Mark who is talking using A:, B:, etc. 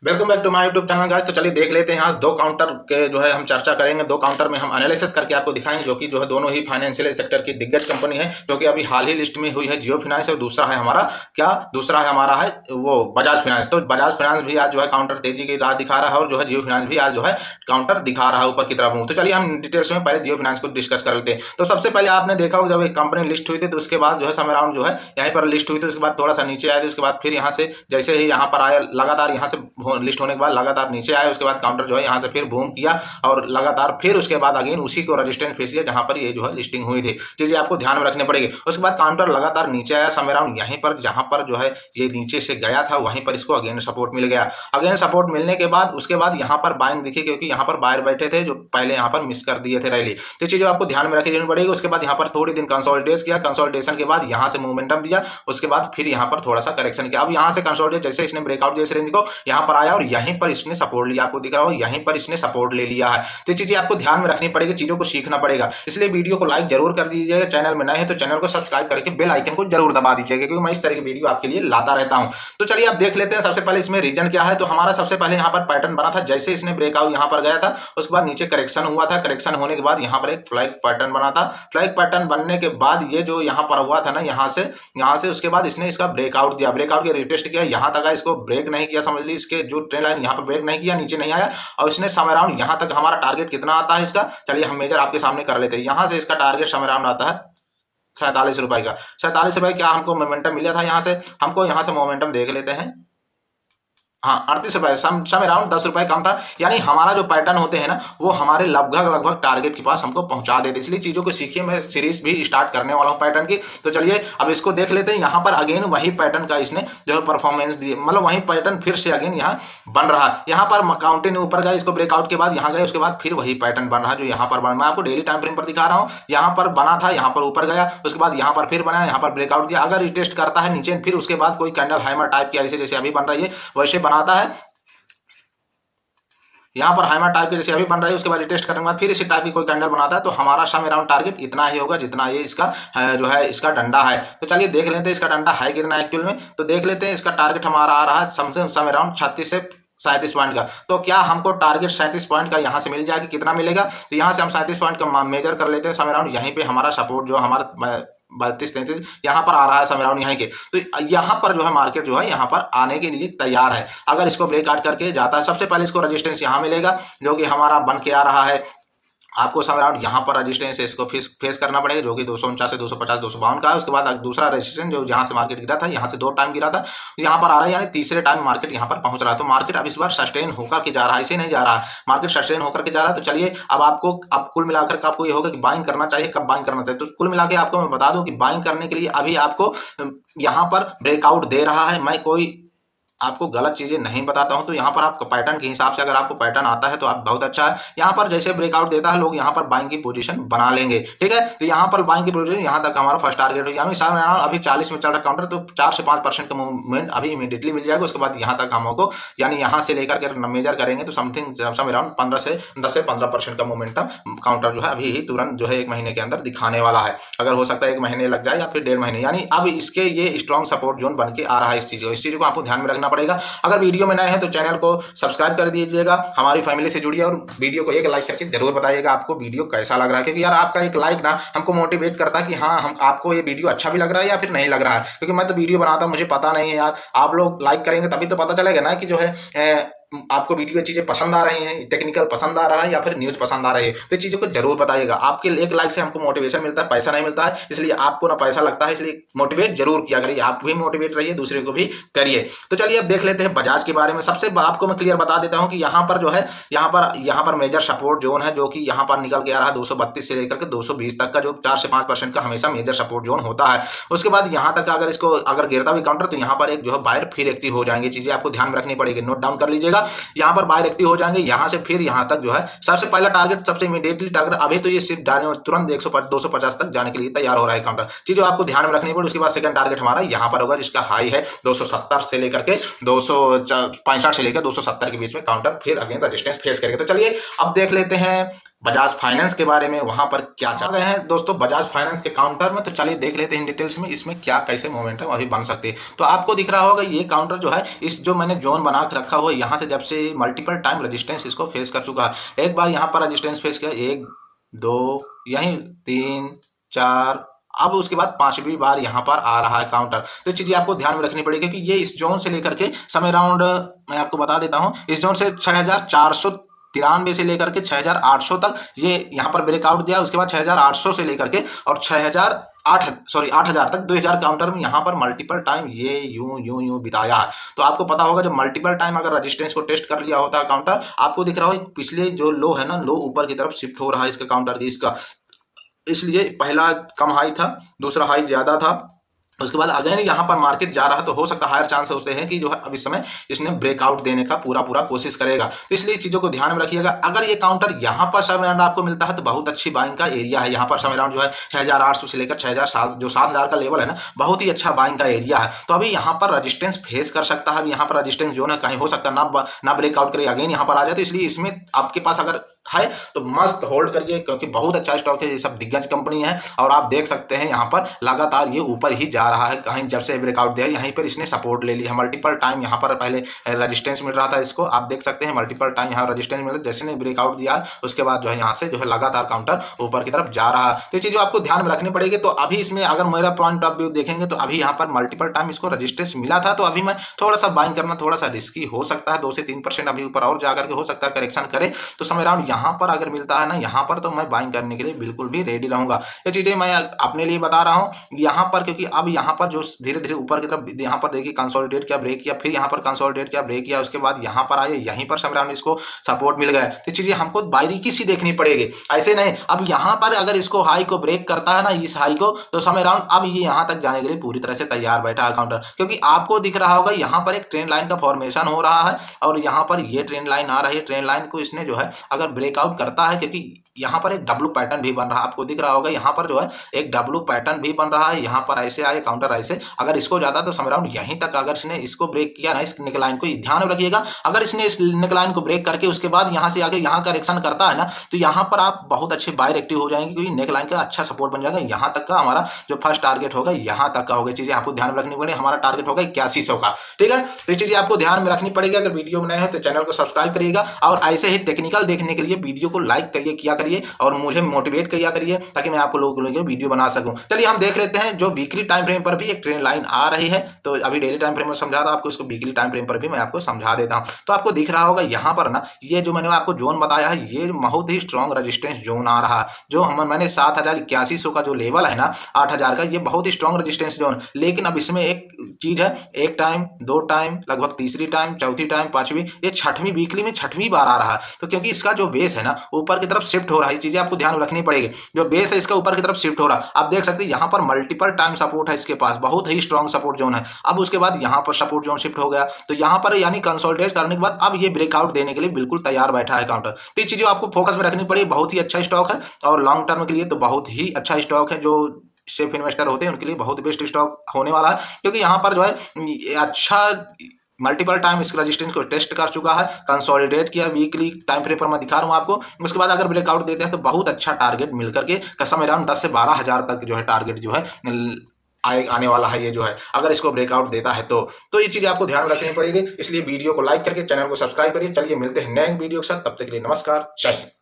A: Welcome back to my YouTube channel guys. तो चलिए देख लेते हैं आज दो काउंटर के जो है हम चर्चा करेंगे। दो काउंटर में हम एनालिसिस करके आपको दिखाएंगे जो कि जो है दोनों ही फाइनेंशियल सेक्टर की दिग्गज कंपनी है, जो कि अभी हाल ही लिस्ट में हुई है जियो फाइनेंस, और दूसरा है हमारा दूसरा है हमारा है वो बजाज फाइनेंस। तो बजाज फाइनेंस भी आज जो है काउंटर तेजी की राह दिखा रहा है, और जो है जियो फाइनेंस भी आज जो है काउंटर दिखा रहा है ऊपर की तरफ मूव। तो चलिए हम डिटेल्स में पहले जियो फाइनेंस को डिस्कस कर लेते हैं। तो सबसे पहले आपने देखा होगा जब एक कंपनी लिस्ट हुई थी तो उसके बाद जो है समय राउंड जो है यहीं पर लिस्ट हुई थी, उसके बाद थोड़ा सा नीचे आया थी, उसके बाद फिर यहाँ से जैसे ही यहाँ पर आया लगातार यहाँ से लिस्ट होने के बाद लगातार नीचे आया, उसके बाद काउंटर जो है यहाँ से फिर बूम किया और लगातार फिर उसके बाद अगेन उसी को रेजिस्टेंस फेस किया जहां पर ये जो है लिस्टिंग हुई थी। चीजें आपको ध्यान में रखनी पड़ेगी। उसके बाद काउंटर लगातार नीचे आया समय राउंड यहीं पर जहां पर जो है ये नीचे से गया था वहीं पर इसको अगेन सपोर्ट मिल गया। अगेन सपोर्ट मिलने के बाद उसके बाद यहाँ पर बाइंग दिखी, क्योंकि यहाँ पर बायर बैठे थे जो पहले यहाँ पर मिस कर दिए थे रैली। तो चीजें आपको ध्यान में रखनी पड़ेगी। उसके बाद यहाँ पर थोड़ी दिन कंसोलिडेट किया, कंसोलिडेशन के बाद यहाँ से मोमेंटम दिया, उसके बाद फिर यहाँ पर थोड़ा सा करेक्शन किया। अब यहाँ से कंसोलिडेट जैसे इसने ब्रेकआउट जैसे रेंज को यहाँ पर आया और यहीं पर इसने सपोर्ट लिया, आपको दिख रहा हो यहीं पर इसने सपोर्ट ले लिया है। तो चीजें आपको ध्यान में रखनी पड़ेगी, चीजों को सीखना पड़ेगा। इसलिए वीडियो को लाइक जरूर कर दीजिएगा, चैनल में नए हैं तो चैनल को सब्सक्राइब करके बेल आइकन को जरूर दबा दीजिएगा, क्योंकि मैं इस तरह की वीडियो आपके लिए लाता रहता हूं। तो चलिए आप देख लेते हैं सबसे पहले इसमें रीजन क्या है। तो हमारा सबसे पहले यहाँ पर पैटर्न बना था, जैसे इसने ब्रेकआउट यहाँ पर गया था उसके बाद नीचे करेक्शन हुआ था, करेक्शन होने के बाद यहाँ पर एक फ्लैग पैटर्न बना था। फ्लैग पैटर्न बनने के बाद ये जो यहाँ पर हुआ था ना यहाँ से उसके बाद इसने इसका ब्रेकआउट दिया, ब्रेकआउट के रिटेस्ट किया, यहाँ तक इसको ब्रेक नहीं किया, समझ लीजिए इसके जो ट्रेंड लाइन यहाँ पर ब्रेक नहीं किया, नीचे नहीं आया, और इसने समय राउंड यहाँ तक हमारा टारगेट कितना आता है इसका, चलिए हम मेजर आपके सामने कर लेते हैं। यहाँ से इसका टारगेट समय राउंड आता है 47 रुपए का। 47 रुपए क्या हमको मोमेंटम मिला था, यहाँ से हमको यहाँ से मोमेंटम देख लेते हैं। हाँ 38 रुपए, समय राउंड 10 रुपए कम था। यानी हमारा जो पैटर्न होते हैं ना वो हमारे लगभग टारगेट के पास हमको पहुंचा देते, इसलिए चीजों को सीखिए। मैं सीरीज भी स्टार्ट करने वाला हूं पैटर्न की। तो चलिए अब इसको देख लेते हैं। यहाँ पर अगेन वही पैटर्न का इसने जो है परफॉर्मेंस दी, मतलब वही पैटर्न फिर से अगेन यहाँ बन रहा है। यहाँ पर काउंटिंग ऊपर गए, इसको ब्रेकआउट के बाद यहाँ गए, उसके बाद फिर वही पैटर्न बन रहा है जो यहाँ पर बना। मैं आपको डेली टाइम फ्रेम पर दिखा रहा हूँ। यहाँ पर बना था, यहाँ पर ऊपर गया, उसके बाद यहाँ पर फिर बनाया, यहाँ पर ब्रेकआउट दिया। अगर रिटेस्ट करता है नीचे फिर उसके बाद कोई कैंडल हैमर टाइप की ऐसे जैसे अभी बन रही है वैसे बनाता है, यहाँ पर हैमर टाइप की जैसे अभी बन रही है, उसके बाद रिटेस्ट करने के बाद फिर इसी टाइप की कोई कैंडल बनाता है, तो हमारा समय राउंड टारगेट इतना ही होगा जितना ये इसका जो है इसका डंडा है। तो चलिए देख लेते हैं इसका डंडा है कितना एक्चुअल में। तो देख लेते हैं इसका टारगेट हमारा आ रहा है समय राउंड 36 से 37 पॉइंट का। तो क्या हमको टारगेट 37 पॉइंट का यहाँ से मिल जाएगा, कितना मिलेगा? तो यहाँ से हम 37 पॉइंट का मेजर कर लेते हैं समय राउंड। यहीं पे हमारा सपोर्ट जो हमारा 32-33 यहाँ पर आ रहा है समय राउंड यहाँ के। तो यहाँ पर जो है मार्केट जो है यहाँ पर आने के लिए तैयार है। अगर इसको ब्रेकआउट करके जाता है, सबसे पहले इसको रेजिस्टेंस यहाँ मिलेगा जो कि हमारा बन के आ रहा है। आपको समय राउंड यहाँ पर रेजिस्टेंस इसको फेस करना पड़ेगा जो कि 249 से 250 252 का है। उसके बाद दूसरा रेजिस्टेंस जो जहाँ से मार्केट गिरा था, यहाँ से 2 टाइम गिरा था, यहाँ पर आ रहा है, यानी तीसरे टाइम मार्केट यहाँ पर पहुंच रहा है। तो मार्केट अब इस बार सस्टेन होकर के जा रहा है, इसे नहीं जा रहा है, मार्केट सस्टेन होकर के जा रहा है। तो चलिए अब कुल मिलाकर आपको ये होगा कि बाइंग करना चाहिए, कब बाइंग करना चाहिए। तो कुल मिला के आपको मैं बता दूं कि बाइंग करने के लिए अभी आपको यहाँ पर ब्रेकआउट दे रहा है। मैं कोई आपको गलत चीजें नहीं बताता हूं। तो यहाँ पर आपको पैटर्न के हिसाब से अगर आपको पैटर्न आता है तो आप बहुत अच्छा है। यहाँ पर जैसे ब्रेकआउट देता है लोग यहाँ पर बाइंग की पोजीशन बना लेंगे, ठीक है। तो यहाँ पर बाइंग की पोजीशन यहाँ तक हमारा फर्स्ट टारगेट हो, यानी अभी 40 में चल रहा काउंटर, तो 4 से 5% का मूवमेंट अभी इमीडिएटली मिल जाएगा। उसके बाद यहाँ तक हमको यानी यहाँ से लेकर के मेजर करेंगे तो समथिंग अराउंड 10 से 15% का मोमेंटम काउंटर जो है अभी ही तुरंत जो है 1 महीने के अंदर दिखाने वाला है। अगर हो सकता है 1 महीने लग जाए या फिर 1.5 महीने, यानी अब इसके ये स्ट्रॉन्ग सपोर्ट जोन बन के आ रहा है। इस चीज को आपको ध्यान में रखना पड़ेगा। अगर वीडियो में नए हैं तो चैनल को सब्सक्राइब कर दीजिएगा, हमारी फैमिली से जुड़िए, और वीडियो को एक लाइक करके जरूर बताइएगा आपको वीडियो कैसा लग रहा है, क्योंकि यार आपका एक लाइक ना हमको मोटिवेट करता है कि हाँ हम आपको ये वीडियो अच्छा भी लग रहा है या फिर नहीं लग रहा है। क्योंकि मैं तो वीडियो बनाता हूँ, मुझे पता नहीं है यार, आप लोग लाइक करेंगे तभी तो पता चलेगा ना कि जो है आपको वीडियो चीजें पसंद आ रही हैं, टेक्निकल पसंद आ रहा है या फिर न्यूज पसंद आ रही है। तो चीजों को जरूर बताइएगा। आपके एक लाइक से हमको मोटिवेशन मिलता है, पैसा नहीं मिलता है, इसलिए आपको ना पैसा लगता है, इसलिए मोटिवेट जरूर किया करिए। आप भी मोटिवेट रहिए, दूसरे को भी करिए। तो चलिए अब देख लेते हैं बजाज के बारे में। सबसे आपको मैं क्लियर बता देता हूं कि यहाँ पर जो है यहाँ पर मेजर सपोर्ट जोन है जो कि यहाँ पर निकल के आ रहा है 232 से लेकर के 220 तक का, जो 4 से 5% का हमेशा मेजर सपोर्ट जोन होता है। उसके बाद यहाँ तक अगर इसको अगर गिरता भी काउंटर तो यहाँ पर एक जो है बायर फिर एक्टिव हो जाएंगे। चीजें आपको ध्यान में रखनी पड़ेगी, नोट डाउन कर लीजिएगा। यहाँ पर एक्टिव हो जाएंगे, यहां से फिर यहां तक जो है सबसे पहला टारगेट, सबसे इमीडिएटली टारगेट अभी तो ये सिर्फ तुरंत 250 तक जाने के लिए तैयार हो रहा है काउंटर। चीजें आपको ध्यान में रखनी पड़ेगी। उसके बाद सेकंड टारगेट हमारा यहां पर होगा जिसका हाई है 270 से लेकर के 265 से लेकर 270 के बीच में काउंटर फिर अगेन रेजिस्टेंस फेस करेगा। तो चलिए अब देख लेते हैं बजाज फाइनेंस के बारे में वहां पर क्या चल रहे हैं दोस्तों बजाज फाइनेंस के काउंटर में। तो चलिए देख लेते हैं डिटेल्स में इसमें क्या कैसे मूवमेंट है अभी बन सकती है। तो आपको दिख रहा होगा ये काउंटर जो है इस जो मैंने जोन बना के रखा हुआ है यहाँ से जब से मल्टीपल टाइम रेजिस्टेंस इसको फेस कर चुका है। एक बार यहाँ पर रेजिस्टेंस फेस किया, 1 2 यहीं 3 4, अब उसके बाद 5वीं बार यहाँ पर आ रहा है काउंटर। तो चीजें आपको ध्यान में रखनी पड़ेगी क्योंकि ये इस जोन से लेकर के समय राउंड मैं आपको बता देता हूँ, इस जोन से 6493 से लेकर के 6800 तक ये यहाँ पर ब्रेकआउट दिया। उसके बाद 6800 से लेकर के और 8000 तक 2000 काउंटर में यहाँ पर मल्टीपल टाइम ये यूं बिताया है। तो आपको पता होगा जब मल्टीपल टाइम अगर रेजिस्टेंस को टेस्ट कर लिया होता है काउंटर, आपको दिख रहा हो पिछले जो लो है ना, लो ऊपर की तरफ शिफ्ट हो रहा है इसका काउंटर की इसका, इसलिए पहला कम हाई था, दूसरा हाई ज्यादा था, उसके बाद अगेन यहाँ पर मार्केट जा रहा है। तो हो सकता है हायर चांस होते हैं कि जो है अब इस समय इसने ब्रेकआउट देने का पूरा कोशिश करेगा। तो इसलिए चीजों को ध्यान में रखिएगा। अगर ये काउंटर यहाँ पर समय राउंड आपको मिलता है तो बहुत अच्छी बाइंग का एरिया है। यहाँ पर समय राउंड जो है 6800 से लेकर 6000 जो 7000 का लेवल है ना, बहुत ही अच्छा बाइंग का एरिया है। तो अभी यहाँ पर रजिस्टेंस फेस कर सकता है। यहाँ पर रजिस्टेंस जो है कहीं हो सकता है ना ब्रेकआउट करे, अगेन यहाँ पर आ जाए। तो इसलिए इसमें आपके पास अगर है तो मस्त होल्ड करिए क्योंकि बहुत अच्छा स्टॉक है, ये सब दिग्गज कंपनी है। और आप देख सकते हैं यहाँ पर लगातार ये ऊपर ही जा रहा है। कहीं जब से ब्रेकआउट दिया यहीं पर इसने सपोर्ट ले लिया, मल्टीपल टाइम यहाँ पर पहले रेजिस्टेंस मिल रहा था इसको, आप देख सकते हैं मल्टीपल टाइम यहाँ रेजिस्टेंस मिल रहा है। जैसे ने ब्रेकआउट दिया उसके बाद जो है यहाँ से जो है लगातार काउंटर ऊपर की तरफ जा रहा है। तो ये चीजें आपको ध्यान में रखनी पड़ेगी। तो अभी इसमें अगर मेरा पॉइंट ऑफ व्यू देखेंगे तो अभी यहाँ पर मल्टीपल टाइम इसको रेजिस्टेंस मिला था। तो अभी मैं थोड़ा सा बाइंग करना थोड़ा सा रिस्की हो सकता है, 2 से 3% अभी ऊपर और जाकर के हो सकता है करेक्शन करे। तो समय राउंड यहाँ पर अगर मिलता है ना, यहाँ पर तो मैं बाइंग करने के लिए बिल्कुल भी रेडी रहूंगा। ये चीजें मैं अपने लिए बता रहा हूं यहाँ पर, क्योंकि अब यहाँ पर जो धीरे धीरे ऊपर की तरफ यहाँ पर देखिए कंसोलिडेट किया, ब्रेक किया, फिर यहाँ पर कंसोलिडेट किया, ब्रेक किया, उसके बाद यहाँ पर आए, यहीं पर समय राउंड इसको सपोर्ट मिल गया। तो चीजें हमको बारीकी सी देखनी पड़ेगी, ऐसे नहीं। अब यहाँ पर अगर इसको हाई को ब्रेक करता है ना, इस हाई को, तो समय राउंड अब ये यहाँ तक जाने के लिए पूरी तरह से तैयार बैठा है काउंटर। क्योंकि आपको दिख रहा होगा यहाँ पर एक ट्रेंड लाइन का फॉर्मेशन हो रहा है और यहाँ पर ये ट्रेंड लाइन आ रही है। ट्रेंड लाइन को इसने जो है अगर ब्रेकआउट करता है, क्योंकि यहाँ पर एक डब्ल्यू पैटर्न भी बन रहा है, आपको दिख रहा होगा यहाँ पर जो है एक डब्ल्यू पैटर्न भी बन रहा है। यहाँ पर ऐसे आए काउंटर ऐसे, अगर इसको ज्यादा तो समय राउंड यहीं तक अगर इसने इसको ब्रेक किया ना, इस नेकलाइन को ध्यान में रखिएगा। अगर इसने इस नेकलाइन को ब्रेक करके उसके बाद यहाँ से आगे यहाँ करेक्शन करता है ना, तो यहाँ पर आप बहुत अच्छे बायर एक्टिव हो जाएंगे क्योंकि नेकलाइन का अच्छा सपोर्ट बन जाएगा। यहाँ तक का हमारा जो फर्स्ट टारगेट होगा यहाँ तक का होगा। चीजें आपको ध्यान में रखनी पड़ेगी। हमारा टारगेट होगा 8100 का, ठीक है। तो ये चीजें आपको ध्यान में रखनी पड़ेगी। अगर वीडियो में नए हैं तो चैनल को सब्सक्राइब करिएगा और ऐसे ही टेक्निकल देखने के लिए वीडियो को लाइक करिए किया करिए और मुझे मोटिवेट किया करिए ताकि मैं आप लोगों के लिए वीडियो बना सकूं। चलिए हम देख लेते हैं जो वीकली टाइम फ्रेम पर भी एक ट्रेंड लाइन आ रही है। तो अभी डेली टाइम फ्रेम में समझा था आपको, इसको वीकली टाइम फ्रेम पर भी मैं आपको समझा देता हूं। तो आपको दिख रहा होगा यहाँ पर ना, ये जो मैंने आपको जोन बताया है ये बहुत ही स्ट्रॉन्ग रेजिस्टेंस जोन आ रहा है। जो मैंने 7100 का जो लेवल है ना 8000 का, ये बहुत ही स्ट्रॉन्ग रेजिस्टेंस जोन। लेकिन अब इसमें एक चीज है, 1 टाइम 2 टाइम लगभग तीसरी टाइम चौथी टाइम पांचवी, ये छठवीं वीकली में छठवीं बार आ रहा है। तो क्योंकि इसका जो बेस है ना ऊपर की तरफ शिफ्ट हो रहा है, चीजें आपको ध्यान रखनी पड़ेगी। जो बेस है इसका ऊपर की तरफ शिफ्ट हो रहा है, आप देख सकते हैं यहाँ पर मल्टीपल टाइम सपोर्ट है इसके पास, बहुत ही स्ट्रॉन्ग सपोर्ट जोन है। अब उसके बाद यहाँ पर सपोर्ट जोन शिफ्ट हो गया, तो यहाँ पर यानी कंसोलिडेट करने के बाद अब ये ब्रेकआउट देने के लिए बिल्कुल तैयार बैठा है काउंटर। तो ये चीजें आपको फोकस में रखनी पड़ेगी। बहुत ही अच्छा स्टॉक है और लॉन्ग टर्म के लिए तो बहुत ही अच्छा स्टॉक है। जो सेफ इन्वेस्टर होते हैं उनके लिए बहुत बेस्ट स्टॉक होने वाला है, क्योंकि यहाँ पर जो है अच्छा मल्टीपल टाइम इस रेजिस्टेंस को टेस्ट कर चुका है, कंसोलिडेट किया। वीकली टाइम फ्रेम पर मैं दिखा रहा हूं आपको। उसके बाद अगर ब्रेकआउट देते हैं तो बहुत अच्छा टारगेट मिलकर के कसम अराउंड 10 से 12 हजार तक जो है टारगेट जो है आने वाला है। ये जो है अगर इसको ब्रेकआउट देता है तो ये चीजें आपको ध्यान में रखनी पड़ेगी। इसलिए वीडियो को लाइक करके चैनल को सब्सक्राइब करिए। चलिए मिलते हैं नए वीडियो के साथ, तब तक के लिए नमस्कार, जय हिंद।